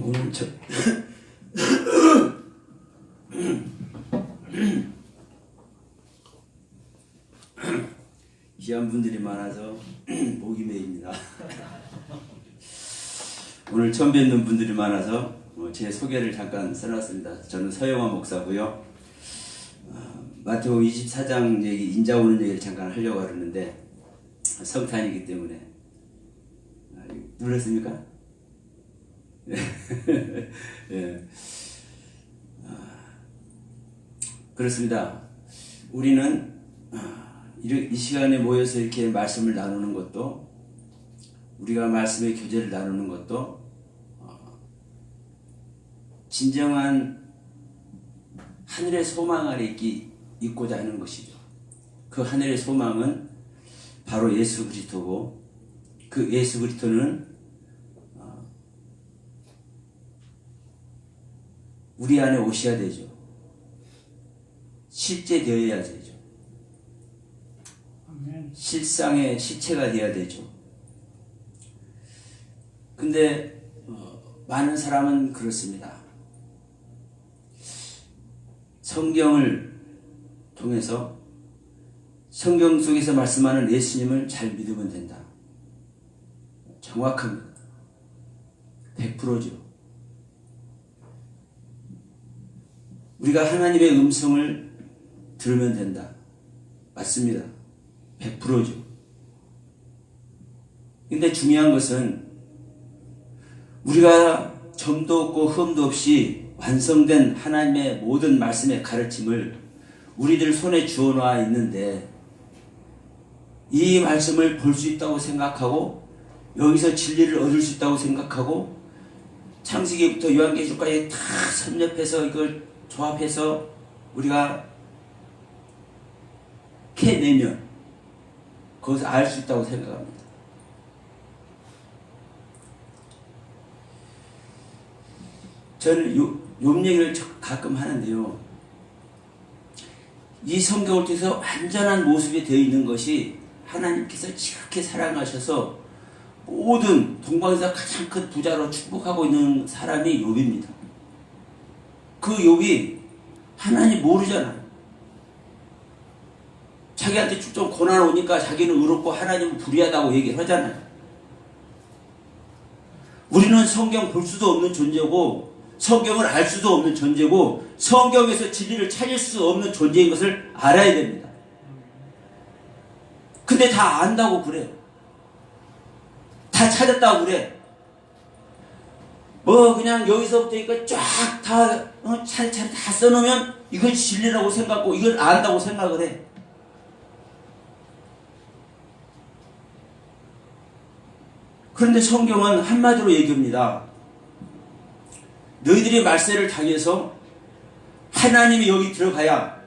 오늘 귀한 분들이 많아서 목이 메입니다. 오늘 처음 뵙는 분들이 많아서 제 소개를 잠깐 써놨습니다. 저는 서영화 목사고요. 마태복음 24장 얘기, 인자 오는 얘기를 잠깐 하려고 하는데 성탄이기 때문에 눌렀습니까? 예. 그렇습니다. 우리는 이 시간에 모여서 이렇게 말씀을 나누는 것도, 우리가 말씀의 교제를 나누는 것도 진정한 하늘의 소망 아래 있고자 하는 것이죠. 그 하늘의 소망은 바로 예수 그리스도고, 그 예수 그리스도는 우리 안에 오셔야 되죠. 실제 되어야 되죠. 실상의 실체가 되어야 되죠. 근데 많은 사람은 그렇습니다. 성경을 통해서, 성경 속에서 말씀하는 예수님을 잘 믿으면 된다. 정확합니다. 100%죠. 우리가 하나님의 음성을 들으면 된다. 맞습니다. 100%죠. 근데 중요한 것은 우리가 점도 없고 흠도 없이 완성된 하나님의 모든 말씀의 가르침을 우리들 손에 주어놔 있는데, 이 말씀을 볼 수 있다고 생각하고 여기서 진리를 얻을 수 있다고 생각하고 창세기부터 요한계시록까지 다 섭렵해서 이걸 조합해서 우리가 캐내면 거기서 알 수 있다고 생각합니다. 저는 욥 얘기를 가끔 하는데요. 이 성경을 통해서 완전한 모습이 되어 있는 것이 하나님께서 지극히 사랑하셔서 모든 동방에서 가장 큰 부자로 축복하고 있는 사람이 욥입니다. 그 욥이 하나님 모르잖아요. 자기한테 좀 고난 오니까 자기는 의롭고 하나님은 불의하다고 얘기를 하잖아요. 우리는 성경 볼 수도 없는 존재고 성경을 알 수도 없는 존재고 성경에서 진리를 찾을 수 없는 존재인 것을 알아야 됩니다. 근데 다 안다고 그래요. 다 찾았다고 그래. 그냥 여기서부터 이거 쫙 다 차례차례 다 써놓으면 이걸 진리라고 생각하고 이걸 안다고 생각을 해. 그런데 성경은 한마디로 얘기합니다. 너희들이 말세를 당해서 하나님이 여기 들어가야,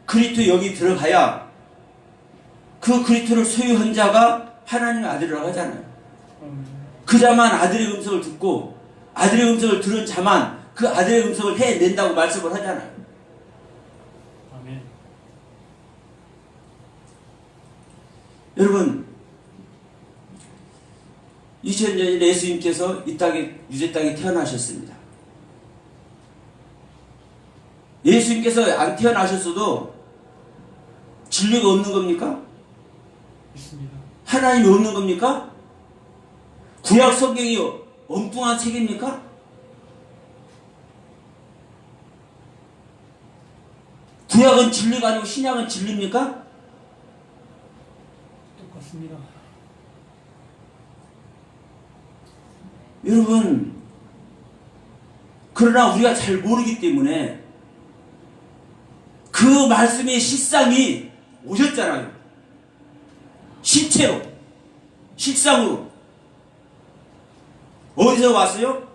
그리스도 여기 들어가야 그 그리스도를 소유한 자가 하나님의 아들이라고 하잖아요. 그 자만 아들의 음성을 듣고 아들의 음성을 들은 자만 그 아들의 음성을 해낸다고 말씀을 하잖아요. 아멘. 여러분, 2000년 전에 예수님께서 이 땅에, 유대 땅에 태어나셨습니다. 예수님께서 안 태어나셨어도 진리가 없는 겁니까? 있습니다. 하나님이 없는 겁니까? 구약 성경이 엉뚱한 책입니까? 구약은 진리가 아니고 신약은 진리입니까? 똑같습니다. 여러분, 그러나 우리가 잘 모르기 때문에 그 말씀의 실상이 오셨잖아요. 실체로, 실상으로. 어디서 왔어요?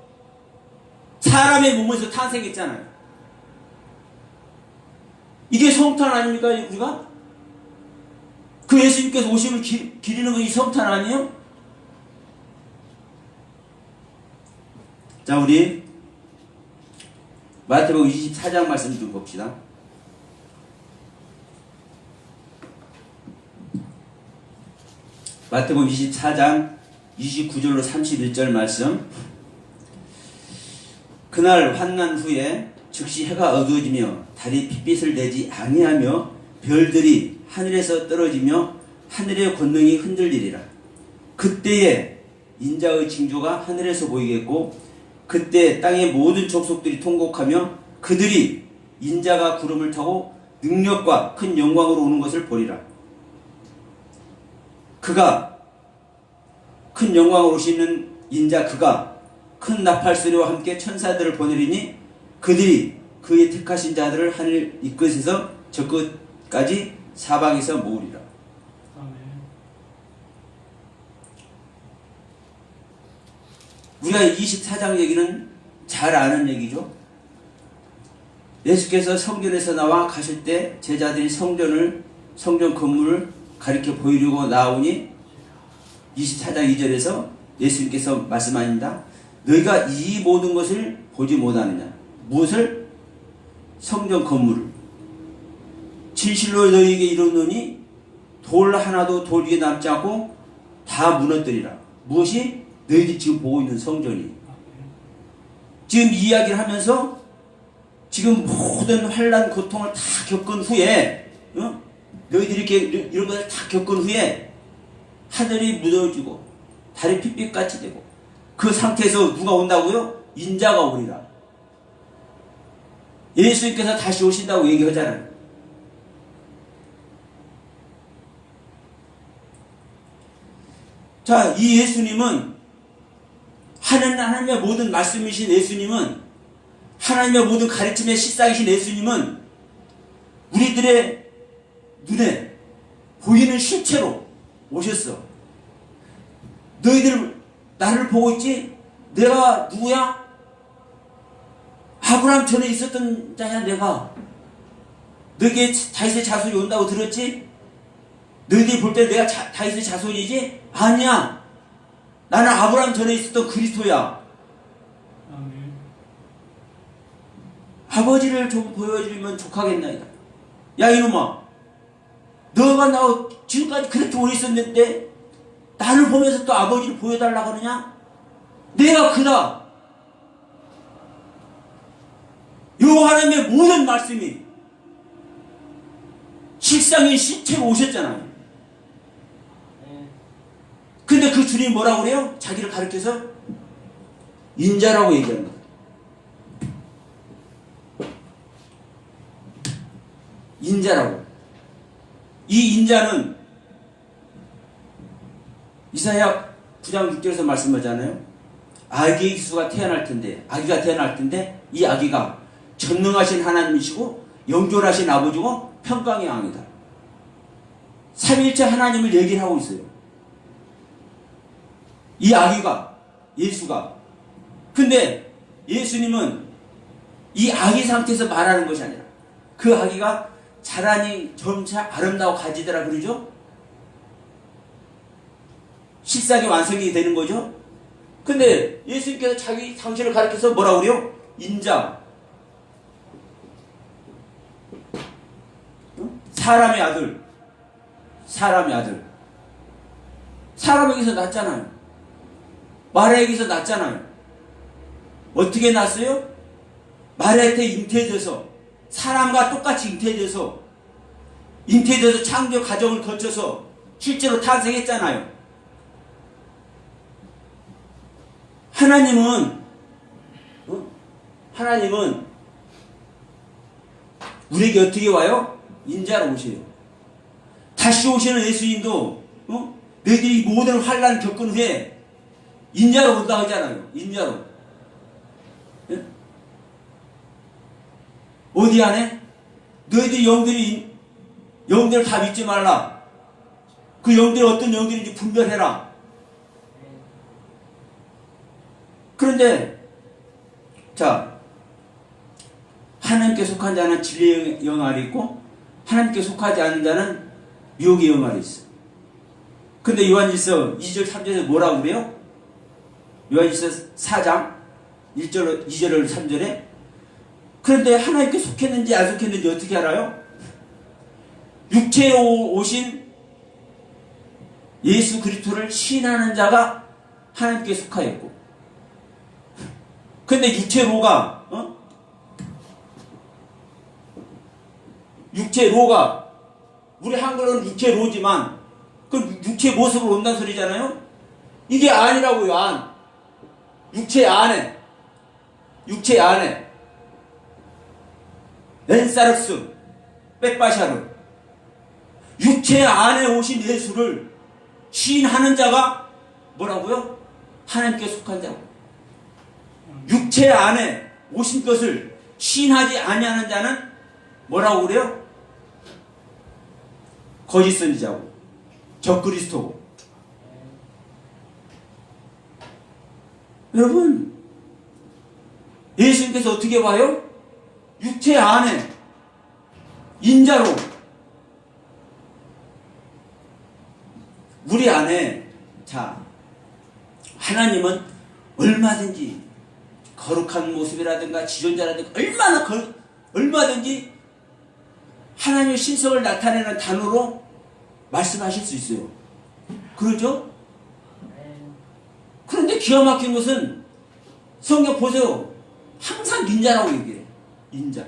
사람의 몸에서 탄생했잖아요. 이게 성탄 아닙니까, 우리가? 그 예수님께서 오심을 기리는 것이 성탄 아니에요? 자, 우리 마태복음 24장 말씀 좀 봅시다. 마태복음 24장 29절로 31절 말씀. 그날 환난 후에 즉시 해가 어두워지며 달이 핏빛을 내지 아니하며 별들이 하늘에서 떨어지며 하늘의 권능이 흔들리리라. 그때에 인자의 징조가 하늘에서 보이겠고 그때 땅의 모든 족속들이 통곡하며 그들이 인자가 구름을 타고 능력과 큰 영광으로 오는 것을 보리라. 그가 큰 영광으로 오시는 인자 그가 큰 나팔 소리와 함께 천사들을 보내리니 그들이 그의 택하신 자들을 하늘 이 끝에서 저 끝까지 사방에서 모으리라. 아멘. 우리가 24장 얘기는 잘 아는 얘기죠. 예수께서 성전에서 나와 가실 때 제자들이 성전 건물을 가리켜 보이려고 나오니 24장 2절에서 예수님께서 말씀하십니다. 너희가 이 모든 것을 보지 못하느냐. 무엇을? 성전 건물을. 진실로 너희에게 이르노니 돌 하나도 돌 위에 남지 않고 다 무너뜨리라. 무엇이? 너희들이 지금 보고 있는 성전이. 지금 이 이야기를 하면서 지금 모든 환난 고통을 다 겪은 후에 너희들이 이렇게 이런 것을 다 겪은 후에 하늘이 무너지고 달이 핏빛같이 되고 그 상태에서 누가 온다고요? 인자가 오리라. 예수님께서 다시 오신다고 얘기하잖아요. 자, 이 예수님은 하나님의 모든 말씀이신 예수님은 하나님의 모든 가르침의 실상이신 예수님은 우리들의 눈에 보이는 실체로 오셨어. 너희들 나를 보고 있지? 내가 누구야? 아브라함 전에 있었던 자야 내가. 너희에게 다윗의 자손이 온다고 들었지? 너희들이 볼 때 내가 다윗의 자손이지? 아니야. 나는 아브라함 전에 있었던 그리스도야. 아멘. 아버지를 좀 보여주면 족하겠나이다. 야 이놈아, 너가 나 지금까지 그렇게 오래 있었는데 나를 보면서 또 아버지를 보여달라고 하느냐? 내가 그다. 요 하나님의 모든 말씀이 실상인 실체로 오셨잖아요. 근데 그 주님이 뭐라고 그래요? 자기를 가르쳐서 인자라고 얘기합니다. 인자라고. 이 인자는 이사야 9장 6절에서 말씀하잖아요. 아기 기수가 태어날 텐데, 아기가 태어날 텐데 이 아기가 전능하신 하나님이시고 영존하신 아버지고 평강의 왕이다. 삼위일체 하나님을 얘기를 하고 있어요. 이 아기가, 예수가. 근데 예수님은 이 아기 상태에서 말하는 것이 아니라 그 아기가 자라니 점차 아름다워 가지더라 그러죠? 실상이 완성이 되는 거죠? 근데 예수님께서 자기 당신을 가르쳐서 뭐라고 그래요? 인자. 사람의 아들. 사람의 아들. 사람에게서 낳잖아요. 마리아에게서 낳잖아요. 어떻게 낳았어요? 마리아한테 잉태돼서 사람과 똑같이 잉태돼서 창조 과정을 거쳐서 실제로 탄생했잖아요. 하나님은 우리에게 어떻게 와요? 인자로 오셔요. 다시 오시는 예수님도 너희들이 모든 환난을 겪은 후에 인자로 온다 하잖아요. 인자로. 예? 어디 안에? 너희들 영들을 다 믿지 말라. 그 영들이 어떤 영들인지 분별해라. 그런데 자, 하나님께 속한 자는 진리의 영 아래 있고 하나님께 속하지 않은 자는 미혹의 영 아래 있어. 근데 요한일서 2절 3절에서 뭐라고 그래요? 요한일서 4장 1절 2절 3절에 그런데 하나님께 속했는지 안 속했는지 어떻게 알아요? 육체에 오신 예수 그리스도를 시인하는 자가 하나님께 속하였고, 근데 육체로가 육체로가 우리 한글로는 육체로지만 그 육체 모습으로 온다는 소리잖아요. 이게 안이라고요. 안. 육체 안에 엔사르스 백바샤르, 육체 안에 오신 예수를 시인하는 자가 뭐라고요? 하나님께 속한 자고, 육체 안에 오신 것을 시인하지 아니하는 자는 뭐라고 그래요? 거짓 선지자고 적그리스도고. 여러분, 예수님께서 어떻게 봐요? 육체 안에 인자로 우리 안에, 자, 하나님은 얼마든지 거룩한 모습이라든가 지존자라든가 얼마든지 하나님의 신성을 나타내는 단어로 말씀하실 수 있어요. 그러죠? 그런데 기가 막힌 것은 성경 보세요. 항상 인자라고 얘기해요. 인자.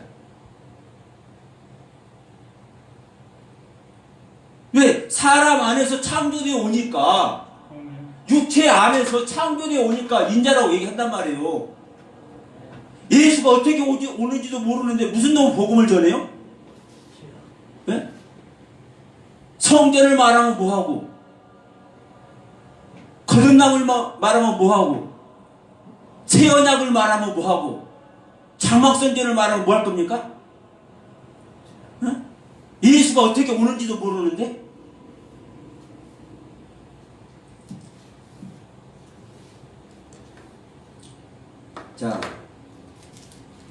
왜? 사람 안에서 창조되어 오니까, 육체 안에서 창조되어 오니까 인자라고 얘기한단 말이에요. 예수가 어떻게 오는지도 모르는데 무슨 놈 복음을 전해요? 네? 성전을 말하면 뭐하고, 거듭남을 말하면 뭐하고, 새 언약을 말하면 뭐하고, 장막선전을 말하면 뭐 할 겁니까? 네? 예수가 어떻게 오는지도 모르는데? 자,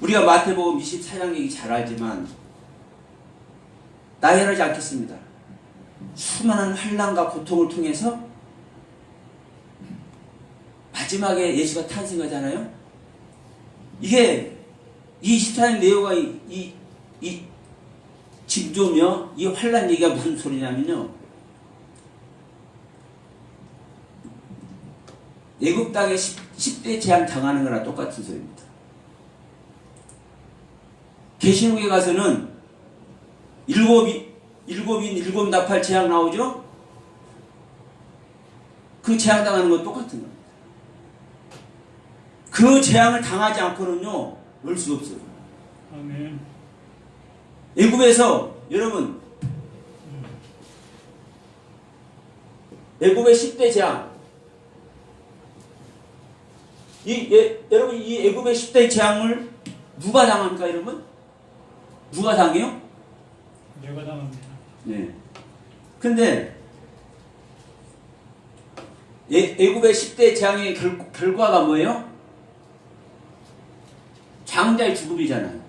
우리가 마태복음 24장 얘기 잘 알지만 나열하지 않겠습니다. 수많은 환난과 고통을 통해서 마지막에 예수가 탄생하잖아요. 이게 24장 내용과 이 징조며 이 환난 얘기가 무슨 소리냐면요, 애굽 땅에 10대 재앙 당하는 거랑 똑같은 소리입니다. 계시록에 가서는 일곱 나팔 재앙 나오죠? 그 재앙 당하는 건 똑같은 겁니다. 그 재앙을 당하지 않고는요, 올 수 없어요. 아멘. 애굽에서, 여러분, 애굽의 10대 재앙, 여러분, 이 애굽의 10대 재앙을 누가 당합니까, 여러분? 누가 당해요? 내가 당합니다. 네. 근데 애굽의 10대 재앙의 결과가 뭐예요? 장자의 죽음이잖아요.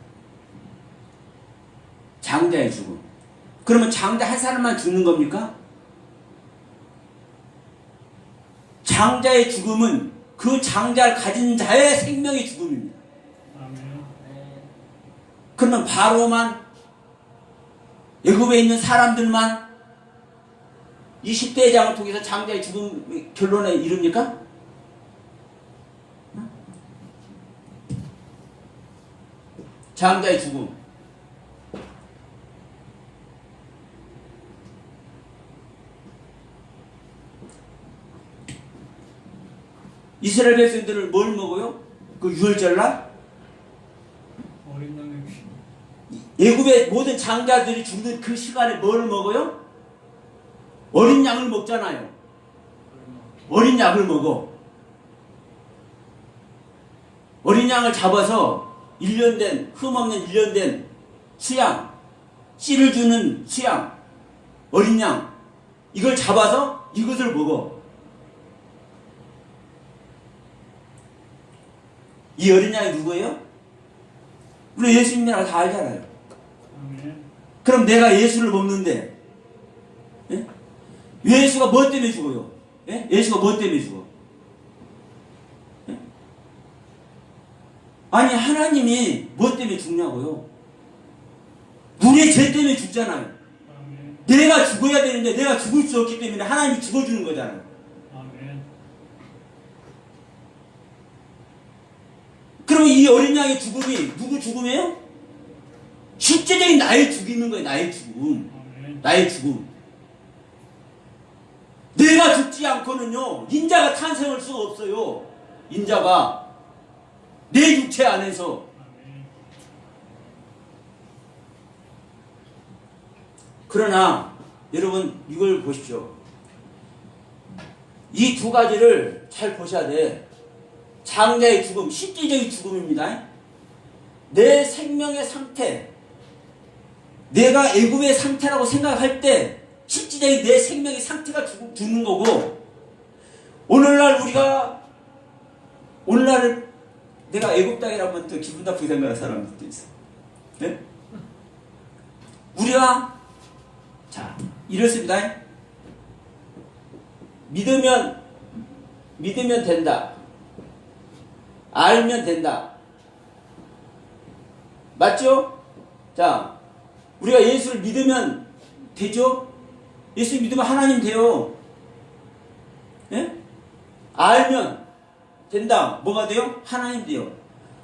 장자의 죽음. 그러면 장자 한 사람만 죽는 겁니까? 장자의 죽음은 그 장자를 가진 자의 생명의 죽음입니다. 아멘. 그러면 바로만, 애굽에 있는 사람들만 이 10대 재앙을 통해서 장자의 죽음 결론에 이릅니까? 장자의 죽음. 이스라엘 백성들을 뭘 먹어요? 그 유월절날? 어린 양의 피. 애굽의 모든 장자들이 죽는 그 시간에 뭘 먹어요? 어린 양을 먹잖아요. 어린 양을 먹어. 어린 양을 잡아서 1년 된, 흠없는 1년 된 수양, 씨를 주는 수양, 어린 양, 이걸 잡아서 이것을 먹어. 이 어린 양이 누구예요? 우리 예수님이라고 다 알잖아요. 아멘. 그럼 내가 예수를 먹는데, 예? 예수가 뭐 때문에 죽어요? 예? 예수가 뭐 때문에 죽어? 예? 아니, 하나님이 뭐 때문에 죽냐고요? 우리의 죄 때문에 죽잖아요. 아멘. 내가 죽어야 되는데 내가 죽을 수 없기 때문에 하나님이 죽어주는 거잖아요. 아멘. 그러면 이 어린 양의 죽음이 누구 죽음이에요? 실제적인 나의 죽이는 거예요. 나의 죽음. 아멘. 나의 죽음. 내가 죽지 않고는요, 인자가 탄생할 수가 없어요. 인자가 내 육체 안에서. 아멘. 그러나 여러분 이걸 보십시오. 이 두 가지를 잘 보셔야 돼. 장자의 죽음, 실질적인 죽음입니다. 내 생명의 상태, 내가 애굽의 상태라고 생각할 때 실질적인 내 생명의 상태가 죽는 거고, 오늘날 내가 애굽 땅이라면 또 기분 나쁘게 생각하는 사람들도 있어. 네? 우리가 자 이렇습니다. 믿으면 된다. 알면 된다. 맞죠? 자, 우리가 예수를 믿으면 되죠? 예수 믿으면 하나님 돼요. 예? 알면 된다. 뭐가 돼요? 하나님 돼요.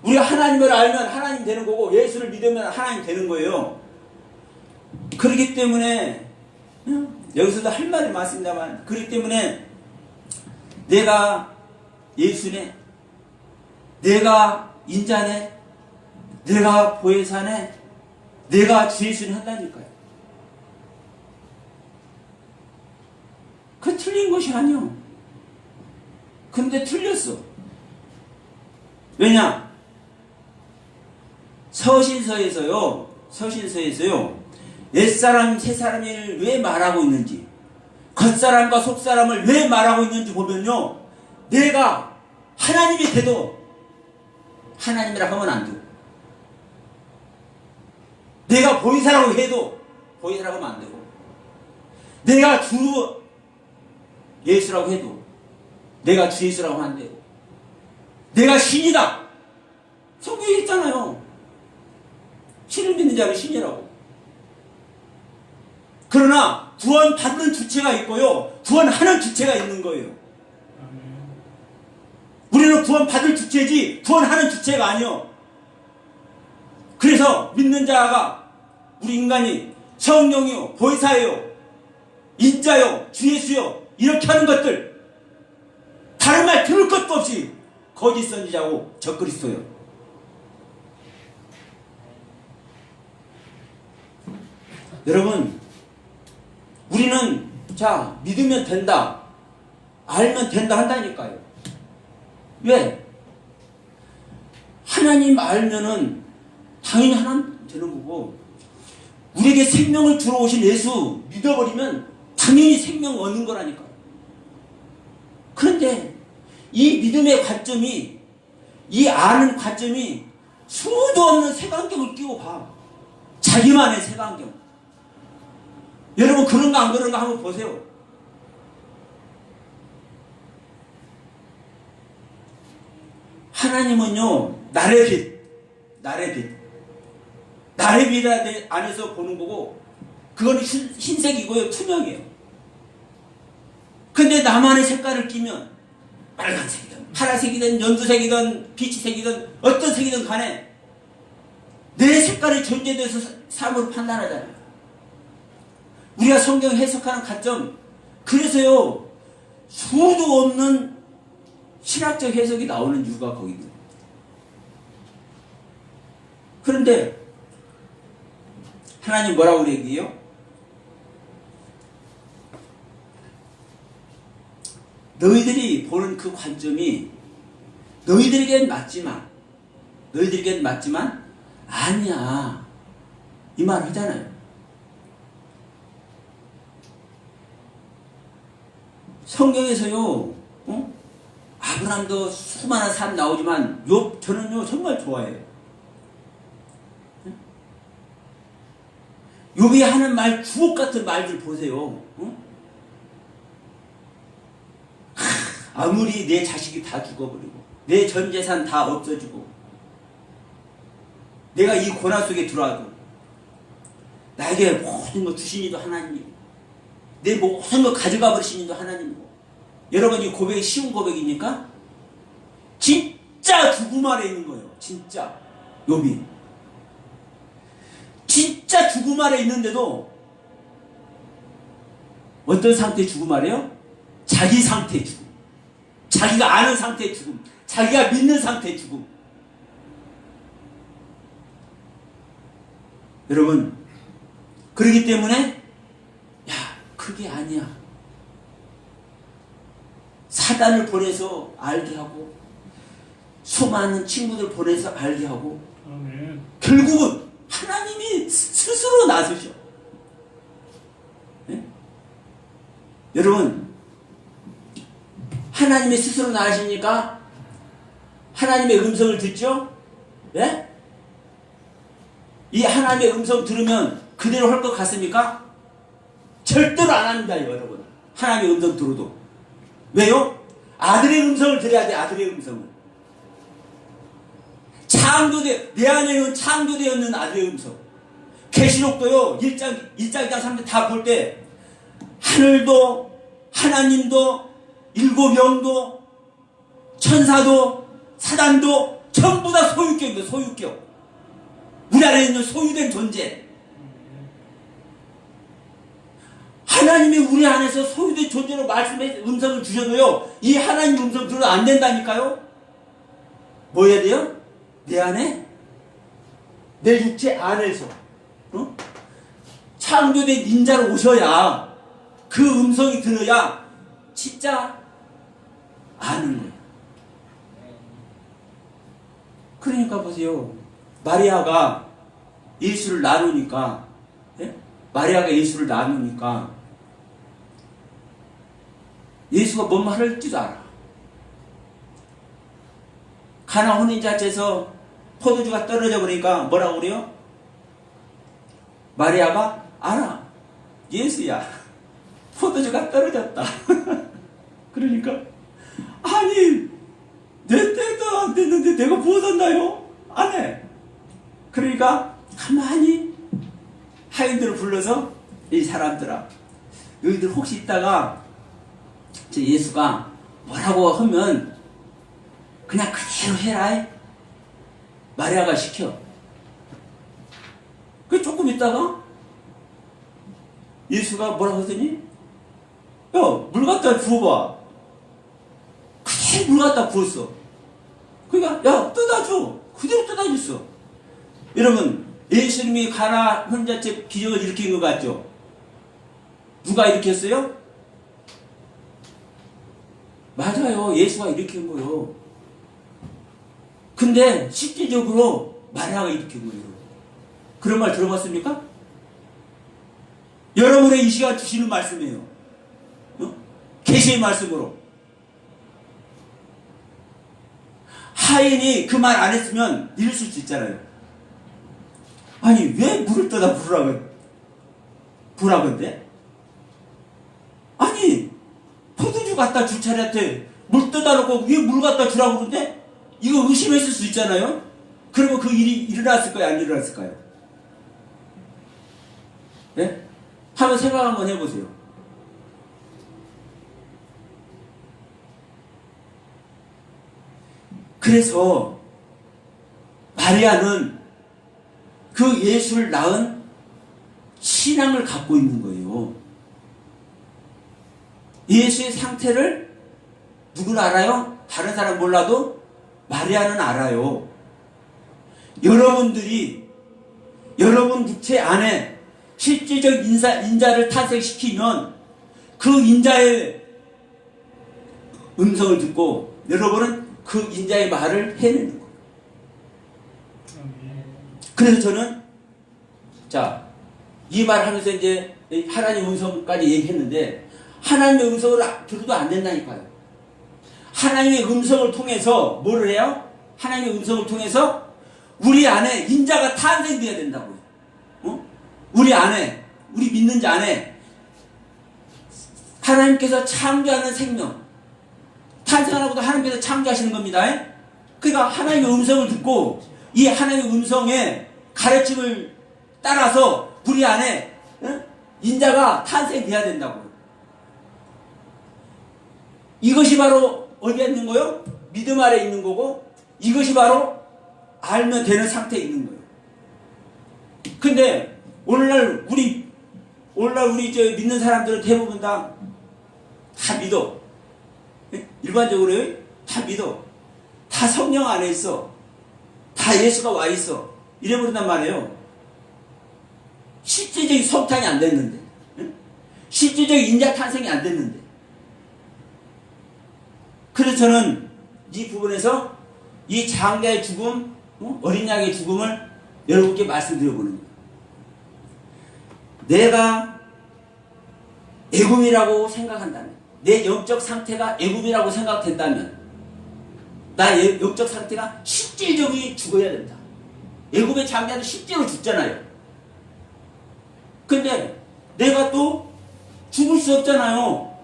우리가 하나님을 알면 하나님 되는 거고, 예수를 믿으면 하나님 되는 거예요. 그렇기 때문에 여기서도 할 말이 많습니다만, 그렇기 때문에 내가 예수네, 내가 인자네, 내가 보혜사네, 내가 주 예수는 한다니까요. 그 틀린 것이 아니요. 근데 틀렸어. 왜냐? 서신서에서요, 옛사람 새사람을 왜 말하고 있는지, 겉사람과 속사람을 왜 말하고 있는지 보면요, 내가 하나님이 돼도 하나님이라 하면 안 되고, 내가 보이사라고 해도 보이사라고 하면 안 되고, 내가 주 예수라고 해도 내가 주 예수라고 하면 안 되고, 내가 신이다. 성경에 있잖아요. 신을 믿는 자는 신이라고. 그러나 구원 받는 주체가 있고요, 구원하는 주체가 있는 거예요. 아멘. 우리는 구원 받을 주체지 구원하는 주체가 아니요. 그래서 믿는 자가, 우리 인간이 성령이요, 보혜사요, 인자요, 주 예수요, 이렇게 하는 것들, 다른 말 들을 것도 없이 거짓 선지자고 적그리스도요. 여러분, 우리는 자 믿으면 된다, 알면 된다 한다니까요. 왜? 하나님 알면은 당연히 하나님 되는 거고, 우리에게 생명을 주러 오신 예수 믿어버리면 당연히 생명 얻는 거라니까요. 그런데 이 믿음의 관점이, 이 아는 관점이 수도 없는 색안경을 끼고 봐. 자기만의 색안경. 여러분 그런가 안 그런가 한번 보세요. 하나님은요, 나의 빛 안에서 보는 거고, 그거는 흰색이고요, 투명이에요. 근데 나만의 색깔을 끼면 빨간색이든 파란색이든 연두색이든 비치색이든 어떤 색이든 간에 내 색깔의 존재에 대해서 사물을 판단하잖아요. 우리가 성경 해석하는 관점, 그래서요 수도 없는 신학적 해석이 나오는 이유가 거기 있는 거예요. 그런데 하나님 뭐라고 얘기해요? 너희들이 보는 그 관점이 너희들에겐 맞지만 아니야, 이 말 하잖아요. 성경에서요, 아브라함도 수많은 사람 나오지만 저는요 정말 좋아해요. 욥이 하는 말, 주옥 같은 말들 보세요. 아무리 내 자식이 다 죽어버리고 내 전 재산 다 없어지고 내가 이 고난 속에 들어와도 나에게 모든 거 주신 이도 하나님이고 내 모든 거 가져가 버리신 이도 하나님이고. 여러분 이 고백이 쉬운 고백입니까? 진짜 죽음 아래 있는 거예요. 진짜 욥이 진짜 죽음 아래 있는데도 어떤 상태의 죽음 아래요? 자기 상태의 죽음, 자기가 아는 상태의 죽음, 자기가 믿는 상태의 죽음. 여러분 그러기 때문에 야 그게 아니야, 사단을 보내서 알게 하고 수많은 친구들 보내서 알게 하고 아멘. 결국은 하나님이 스스로 나서셔. 네? 여러분 하나님이 스스로 나으시니까 하나님의 음성을 듣죠? 네? 이 하나님의 음성 들으면 그대로 할 것 같습니까? 절대로 안 합니다, 여러분. 하나님의 음성 들어도. 왜요? 아들의 음성을 들어야 돼, 아들의 음성을. 내 안에는 창조되었는 아들의 음성. 계시록도요, 1장, 2장, 3장 다 볼 때, 하늘도, 하나님도, 일곱 영도, 천사도, 사단도, 전부 다 소유격입니다, 소유격. 우리 안에 있는 소유된 존재. 하나님이 우리 안에서 소유된 존재로 말씀의 음성을 주셔도요, 이 하나님 음성 들어도 안 된다니까요? 뭐 해야 돼요? 내 안에, 내 육체 안에서, 창조된 인자로 오셔야 그 음성이 들어야 진짜 아는 거예요. 그러니까 보세요. 마리아가 예수를 나누니까, 예? 마리아가 예수를 나누니까 예수가 뭔 말을 할지도 알아. 가나 혼인잔치에서 포도주가 떨어져 버리니까 뭐라고 그래요? 마리아가 알아. 예수야, 포도주가 떨어졌다. 그러니까 아니 내 때도 안 됐는데 내가 무엇한다요? 안 해. 그러니까 가만히 하인들을 불러서 이 사람들아, 너희들 혹시 있다가 저 예수가 뭐라고 하면 그냥 그대로 해라. 마리아가 시켜. 그 조금 있다가 예수가 뭐라고 하더니 야, 물 갖다 부어봐. 그대로 물 갖다 부었어. 그러니까 야, 뜯어줘. 그대로 뜯어줬어. 여러분, 예수님이 가나 혼자체 기적을 일으킨 것 같죠? 누가 일으켰어요? 맞아요. 예수가 일으킨 거예요. 근데 실제적으로 마리아가 일으킨 거예요. 그런 말 들어봤습니까? 여러분의 이 시간 주시는 말씀이에요. 계시의 말씀으로. 하인이 그 말 안 했으면 이럴 수도 있잖아요. 아니 왜 물을 떠다 부라건데? 아니 포도주 갖다 줄 차례한테 물 떠다 놓고 왜 물 갖다 주라고 그러는데? 이거 의심했을 수 있잖아요. 그러면 그 일이 일어났을까요? 안 일어났을까요? 네? 한번 생각 한번 해보세요. 그래서 마리아는 그 예수를 낳은 신앙을 갖고 있는 거예요. 예수의 상태를 누구는 알아요? 다른 사람 몰라도 마리아는 알아요. 여러분들이 여러분 육체 안에 실질적 인자를 탄생시키면 그 인자의 음성을 듣고 여러분은 그 인자의 말을 해내는 거예요. 그래서 저는 이 말 하면서 이제 하나님 음성까지 얘기했는데 하나님의 음성을 들어도 안 된다니까요. 하나님의 음성을 통해서 뭐를 해요? 하나님의 음성을 통해서 우리 안에 인자가 탄생되어야 된다고요. 우리 안에, 우리 믿는 자 안에 하나님께서 창조하는 생명, 탄생하라고도 하나님께서 창조하시는 겁니다. 그러니까 하나님의 음성을 듣고 이 하나님의 음성의 가르침을 따라서 우리 안에 인자가 탄생돼야 된다고요. 이것이 바로 어디에 있는 거요? 믿음 아래 있는 거고, 이것이 바로 알면 되는 상태에 있는 거예요. 근데 오늘날 우리 저 믿는 사람들은 대부분 다 믿어. 일반적으로요? 다 믿어. 다 성령 안에 있어. 다 예수가 와 있어. 이래버린단 말이에요. 실질적인 성탄이 안 됐는데, 실질적인 인자 탄생이 안 됐는데. 그래서 저는 이 부분에서 이 장자의 죽음, 어린 양의 죽음을 여러분께 말씀드려보는 거예요. 내가 애굽이라고 생각한다면, 내 영적 상태가 애굽이라고 생각된다면, 나의 영적 상태가 실질적으로 죽어야 된다. 애굽의 장자도 실제로 죽잖아요. 근데 내가 또 죽을 수 없잖아요.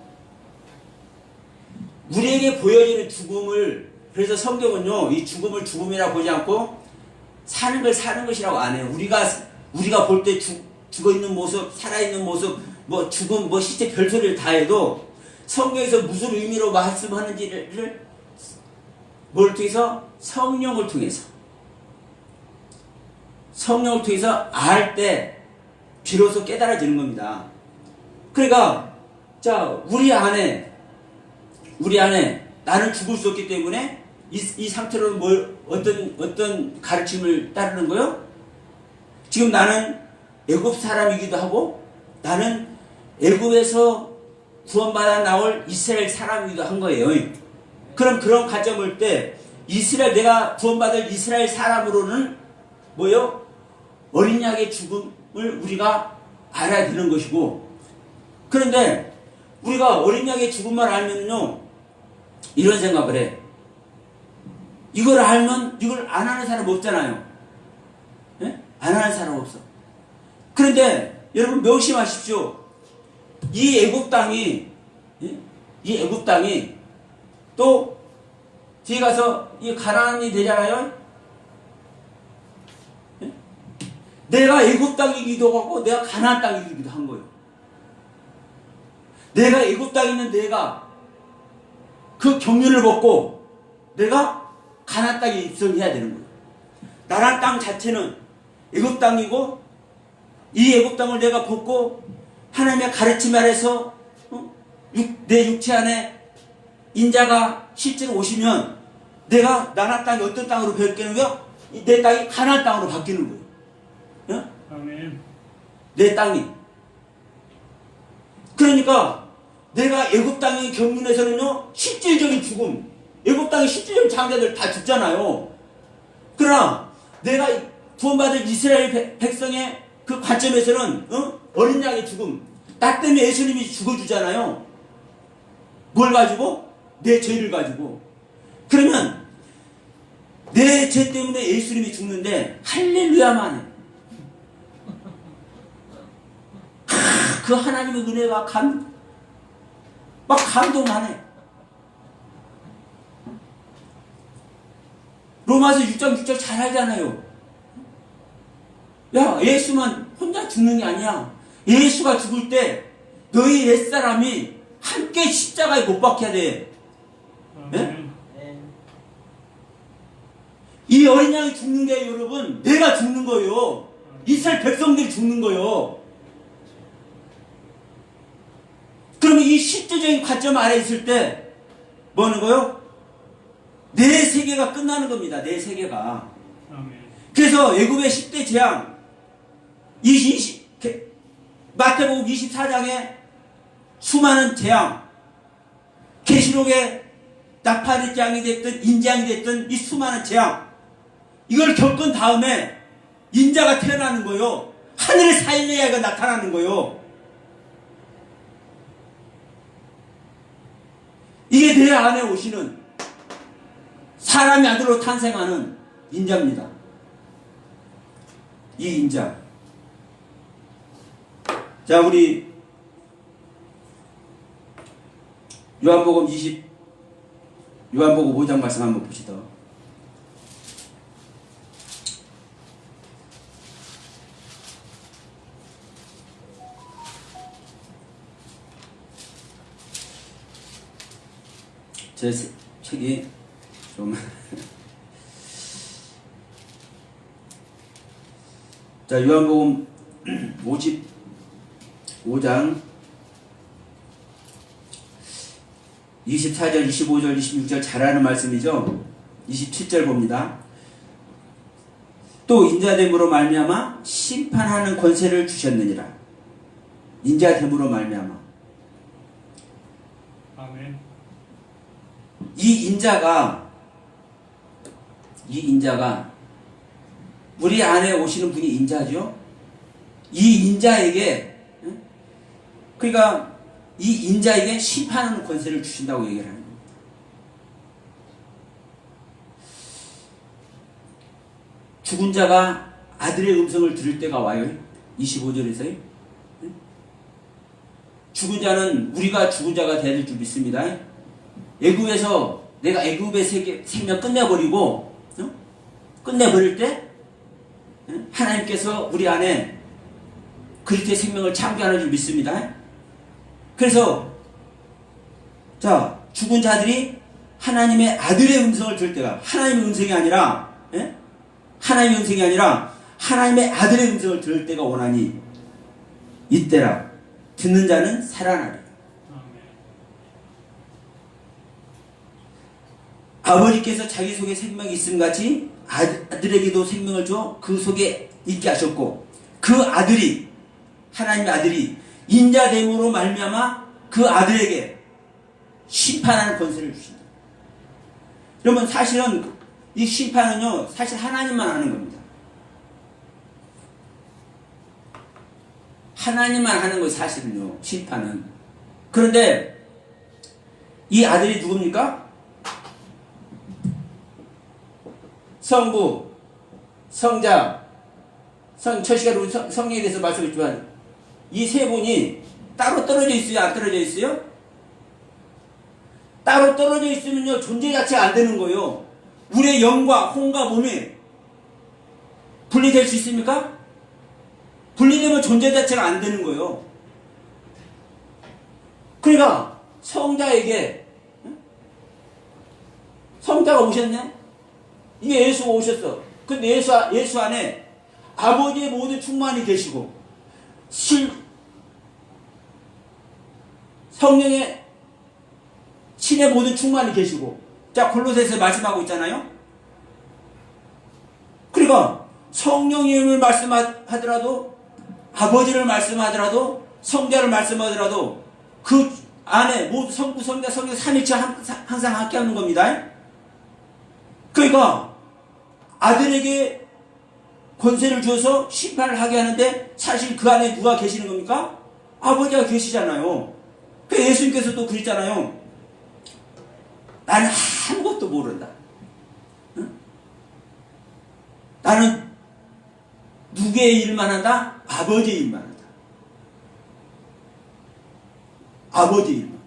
우리에게 보여지는 죽음을, 그래서 성경은요, 이 죽음을 죽음이라고 보지 않고 사는 걸 사는 것이라고 안 해요. 우리가 볼 때 죽어있는 모습, 살아있는 모습, 뭐 죽음, 뭐 시체 별소리를 다 해도 성경에서 무슨 의미로 말씀하는지를 뭘 통해서? 성령을 통해서 알 때 비로소 깨달아지는 겁니다. 그러니까 자, 우리 안에 나는 죽을 수 없기 때문에 이 상태로 어떤 가르침을 따르는 거요? 지금 나는 애굽 사람이기도 하고 나는 애굽에서 구원받아 나올 이스라엘 사람이기도 한 거예요. 그럼 그런 관점을 볼 때 내가 구원받을 이스라엘 사람으로는 뭐요? 어린 양의 죽음을 우리가 알아야 되는 것이고, 그런데 우리가 어린 양의 죽음을 알면요, 이런 생각을 해. 이걸 알면 이걸 안 하는 사람 없잖아요. 예? 안 하는 사람 없어. 그런데 여러분 명심하십시오. 이 애굽 땅이 또 뒤에 가서 이 가나안이 되잖아요. 예? 내가 애굽 땅이기도 하고 내가 가나안 땅이기도 한 거예요. 내가 애굽 땅에 있는 내가 그 경륜을 벗고 내가 가나안 땅에 입성해야 되는 거예요. 나란 땅 자체는 애굽 땅이고, 이 애굽 땅을 내가 벗고 하나님의 가르침 아래서 내 육체 안에 인자가 실제로 오시면 내가 나란 땅이 어떤 땅으로 바뀌는 거야? 내 땅이 가나안 땅으로 바뀌는 거예요. 어? 아멘. 내 땅이. 그러니까 내가 애굽 땅의 경륜에서는요, 실질적인 죽음, 애굽 땅의 실질적인 장자들 다 죽잖아요. 그러나 내가 구원받을 이스라엘 백성의 그 관점에서는 어린 양의 죽음, 나 때문에 예수님이 죽어주잖아요. 뭘 가지고? 내 죄를 가지고. 그러면 내 죄 때문에 예수님이 죽는데 할렐루야만 해. 그 하나님의 은혜가 막 감동만 해. 로마서 6장 6절 잘 알잖아요. 야, 예수만 혼자 죽는 게 아니야. 예수가 죽을 때 너희 옛사람이 함께 십자가에 못 박혀야 돼. 네? 이 어린 양이 죽는 게 여러분, 내가 죽는 거예요. 이스라엘 백성들이 죽는 거예요. 그러면 이 실제적인 관점 아래 있을 때 뭐 하는 거예요? 내 세계가 끝나는 겁니다. 내 세계가. 아멘. 그래서 애굽의 10대 재앙, 마태복음 24장에 수많은 재앙, 계시록에 나팔의 재앙이 됐든 인재앙이 됐든 이 수많은 재앙, 이걸 겪은 다음에 인자가 태어나는 거예요. 하늘의 사일리아가 나타나는 거예요. 이게 내 안에 오시는 사람의 아들로 탄생하는 인자입니다. 이 인자. 자, 우리 요한복음 5장 말씀 한번 봅시다. 제 책이 좀 자, 요한복음 55장 24절, 25절, 26절 잘 아는 말씀이죠. 27절 봅니다. 또 인자됨으로 말미암아 심판하는 권세를 주셨느니라. 인자됨으로 말미암아. 아멘. 이 인자가 우리 안에 오시는 분이 인자죠. 이 인자에게, 그러니까 이 인자에게 심판하는 권세를 주신다고 얘기를 하는 겁니다. 죽은 자가 아들의 음성을 들을 때가 와요. 25절에서요. 죽은 자는 우리가 죽은 자가 될 줄 믿습니다. 애굽에서 내가 애굽의 생명 끝내버리고 끝내버릴 때 하나님께서 우리 안에 그리스도의 생명을 창조하는 줄 믿습니다. 그래서 자, 죽은 자들이 하나님의 아들의 음성을 들을 때가 하나님의 음성이 아니라 하나님의 음성이 아니라 하나님의 아들의 음성을 들을 때가 오나니 이때라 듣는 자는 살아나리. 아버지께서 자기 속에 생명이 있음 같이 아들에게도 생명을 줘 그 속에 있게 하셨고 그 아들이 하나님의 아들이 인자됨으로 말미암아 그 아들에게 심판하는 권세를 주신다. 그러면 사실은 이 심판은요 사실 하나님만 하는 겁니다. 하나님만 하는 거 사실은요 심판은. 그런데 이 아들이 누굽니까? 성부, 성자, 저 시간에 우리 성령에 대해서 말씀했지만 이 세 분이 따로 떨어져 있어요? 안 떨어져 있어요? 따로 떨어져 있으면요 존재 자체가 안 되는 거예요. 우리의 영과 혼과 몸이 분리될 수 있습니까? 분리되면 존재 자체가 안 되는 거예요. 그러니까 성자에게 성자가 오셨네? 이게 예수가 오셨어. 근데 예수 안에 아버지의 모든 충만이 계시고 성령의 신의 모든 충만이 계시고 자 골로새서 말씀하고 있잖아요. 그러니까 성령님을 말씀하더라도 아버지를 말씀하더라도 성자를 말씀하더라도 그 안에 모두 성부 성자 성령 삼위일체 항상 함께하는 겁니다. 그러니까 아들에게 권세를 주어서 심판을 하게 하는데 사실 그 안에 누가 계시는 겁니까? 아버지가 계시잖아요. 그 예수님께서도 그랬잖아요. 나는 아무것도 모른다. 응? 나는 누구의 일만 한다? 아버지의 일만 한다. 아버지의 일만.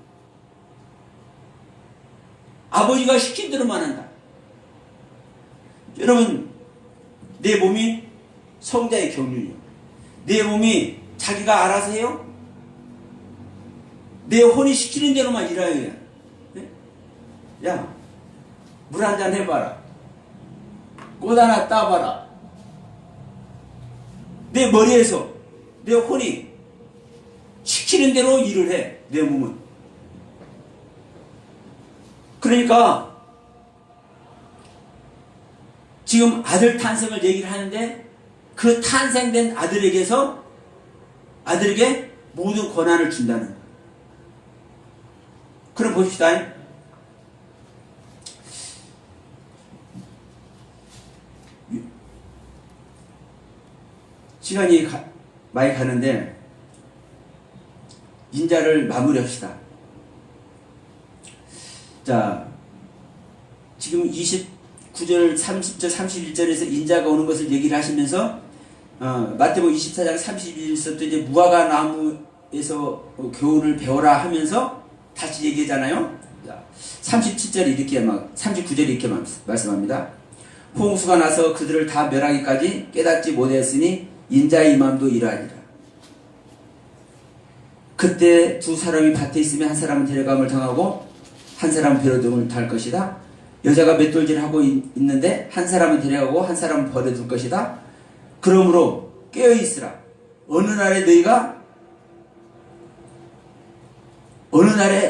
아버지가 시킨 대로만 한다. 여러분, 내 몸이 성자의 경륜이요. 내 몸이 자기가 알아서 해요? 내 혼이 시키는 대로만 일해야 해요. 야, 물 한 잔 해봐라. 꽃 하나 따봐라. 내 머리에서 내 혼이 시키는 대로 일을 해. 내 몸은. 그러니까 지금 아들 탄생을 얘기를 하는데 그 탄생된 아들에게 모든 권한을 준다는 거예요. 그럼 봅시다. 시간이 많이 가는데 인자를 마무리합시다. 자, 지금 29절, 30절, 31절에서 인자가 오는 것을 얘기를 하시면서 마태복음 24장 31절부터 이제 무화과 나무에서 교훈을 배워라 하면서 다시 얘기하잖아요. 37절이 이렇게 39절이 이렇게 말씀합니다. 홍수가 나서 그들을 다 멸하기까지 깨닫지 못했으니 인자의 임함도 이러하니라. 그때 두 사람이 밭에 있으면 한 사람은 데려감을 당하고 한 사람은 버려둠을 당할 것이다. 여자가 맷돌질하고 있는데 한 사람은 데려가고 한 사람은 버려둘 것이다. 그러므로 깨어있으라. 어느 날에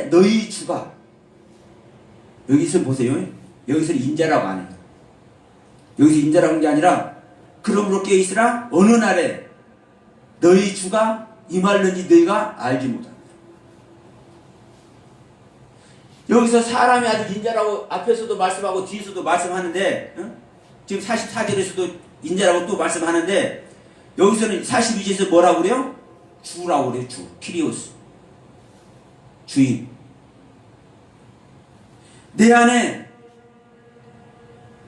너희 주가, 여기서 보세요. 여기서 인자라고 안 해요. 여기서 인자라고 하는 게 아니라 그러므로 깨어있으라. 어느 날에 너희 주가 임할는지 너희가 알지 못한다. 여기서 사람이 아주 인자라고 앞에서도 말씀하고 뒤에서도 말씀하는데, 지금 44절에서도 인자라고 또 말씀하는데, 여기서는 42절에서 뭐라고 그래요? 주라고 그래요. 주. 키리오스. 주인. 내 안에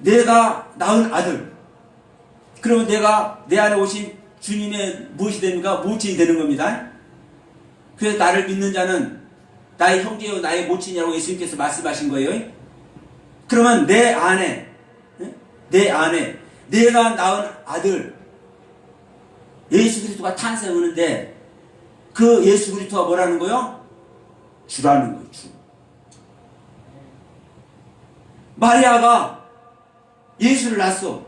내가 낳은 아들. 그러면 내 안에 오신 주님의 무엇이 됩니까? 모친이 되는 겁니다. 그래서 나를 믿는 자는 나의 형제요 나의 모친이라고 예수님께서 말씀하신 거예요. 그러면 내 안에 내가 낳은 아들 예수 그리스도가 탄생하는데 그 예수 그리스도가 뭐라는 거요? 주라는 거예요. 주. 마리아가 예수를 낳았어.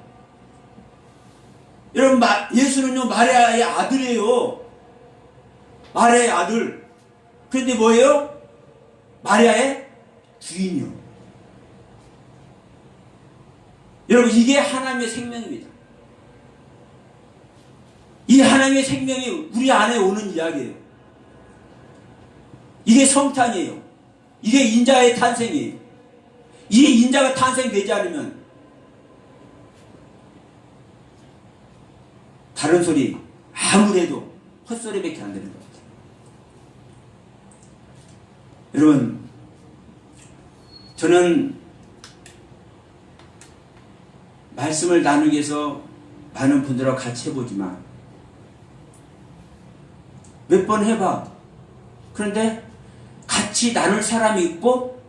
여러분 예수는요 마리아의 아들이에요. 마리아의 아들. 그런데 뭐예요? 마리아의 주인이요. 여러분 이게 하나님의 생명입니다. 이 하나님의 생명이 우리 안에 오는 이야기예요. 이게 성탄이에요. 이게 인자의 탄생이에요. 이 인자가 탄생되지 않으면 다른 소리 아무래도 헛소리밖에 안 되는 겁니다. 여러분 저는 말씀을 나누기 위해서 많은 분들하고 같이 해보지만 몇 번 해봐. 그런데 같이 나눌 사람이 있고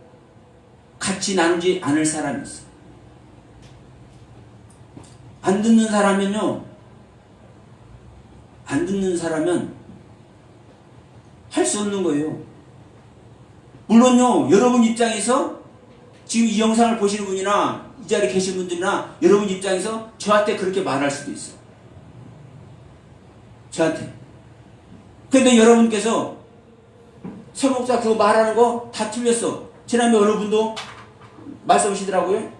같이 나누지 않을 사람이 있어. 안 듣는 사람은 할 수 없는 거예요. 물론요, 여러분 입장에서 지금 이 영상을 보시는 분이나 이 자리에 계신 분들이나 여러분 입장에서 저한테 그렇게 말할 수도 있어. 저한테. 근데 여러분께서 서목사 그거 말하는 거 다 틀렸어. 지난번에 어느 분도 말씀하시더라고요.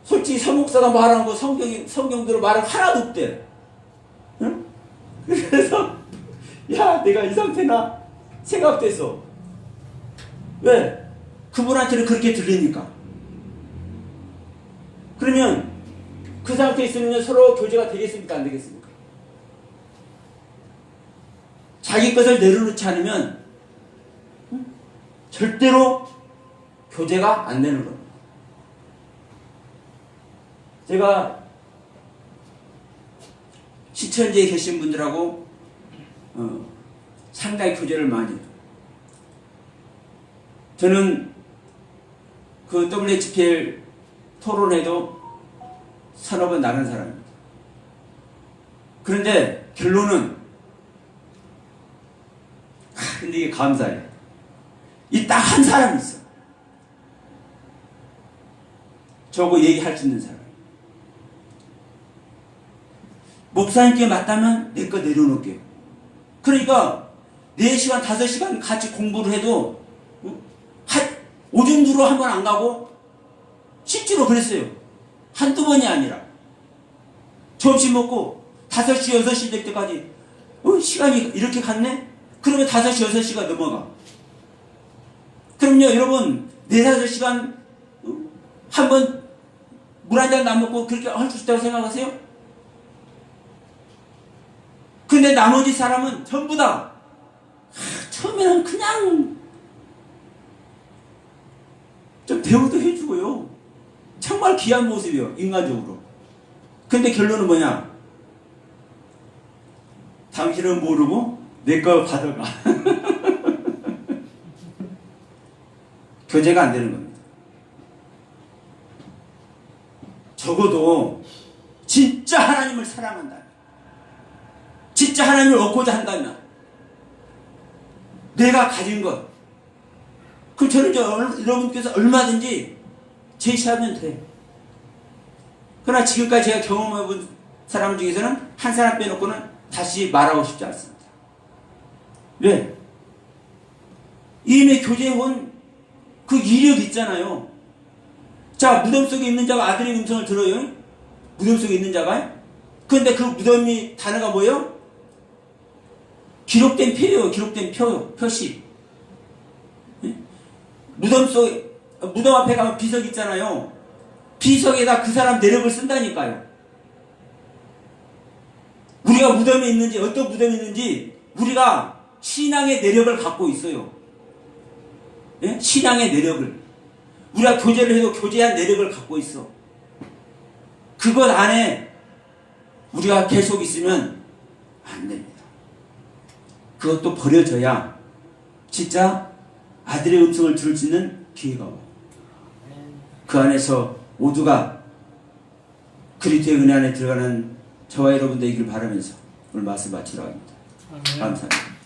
솔직히 서목사가 말하는 거 성경대로 말은 하나도 없대. 응? 그래서 야 내가 이 상태나 생각됐어. 왜? 그분한테는 그렇게 들리니까. 그러면 그 상태에 있으면 서로 교제가 되겠습니까? 안 되겠습니까? 자기 것을 내려놓지 않으면 절대로 교제가 안 되는 겁니다. 제가 시천지에 계신 분들하고 상당히 교제를 많이 해요. 저는 그 WHPL 토론회도 서너 번 나간 사람입니다. 그런데 결론은 근데 이게 감사해요. 이 딱 한 사람이 있어. 저거 얘기할 수 있는 사람. 목사님께 맞다면 내 거 내려놓을게요. 그러니까 4시간, 5시간 같이 공부를 해도 오줌 누러 한 번 안 가고 실제로 그랬어요. 한두 번이 아니라. 점심 먹고 5시, 6시 될 때까지 시간이 이렇게 갔네? 그러면 5시, 6시가 넘어가. 그럼요, 여러분 4, 5시간 한 번 물 한 잔도 안 먹고 그렇게 할 수 있다고 생각하세요? 근데 나머지 사람은 전부 다 처음에는 그냥 좀 대우도 해주고요. 정말 귀한 모습이에요, 인간적으로. 근데 결론은 뭐냐? 당신은 모르고 내 거 받아가. 교제가 안 되는 겁니다. 적어도 진짜 하나님을 사랑한다면, 진짜 하나님을 얻고자 한다면 내가 가진 것, 그럼 저는 여러분께서 얼마든지 제시하면 돼. 그러나 지금까지 제가 경험해본 사람 중에서는 한 사람 빼놓고는 다시 말하고 싶지 않습니다. 왜? 이미 교제해온 그 이력 있잖아요. 자, 무덤 속에 있는 자가 아들의 음성을 들어요. 무덤 속에 있는 자가. 그런데 그 무덤이 단어가 뭐예요? 기록된 표예요. 기록된 표시. 무덤 앞에 가면 비석 있잖아요. 비석에다 그 사람 내력을 쓴다니까요. 우리가 무덤에 있는지, 어떤 무덤에 있는지, 우리가 신앙의 내력을 갖고 있어요. 예? 신앙의 내력을. 우리가 교제를 해도 교제한 내력을 갖고 있어. 그것 안에 우리가 계속 있으면 안 됩니다. 그것도 버려져야 진짜 아들의 음성을 들을 수 있는 기회가 와요. 그 안에서 모두가 그리스도의 은혜 안에 들어가는 저와 여러분 되기를 바라면서 오늘 말씀 마치러 합니다. 감사합니다.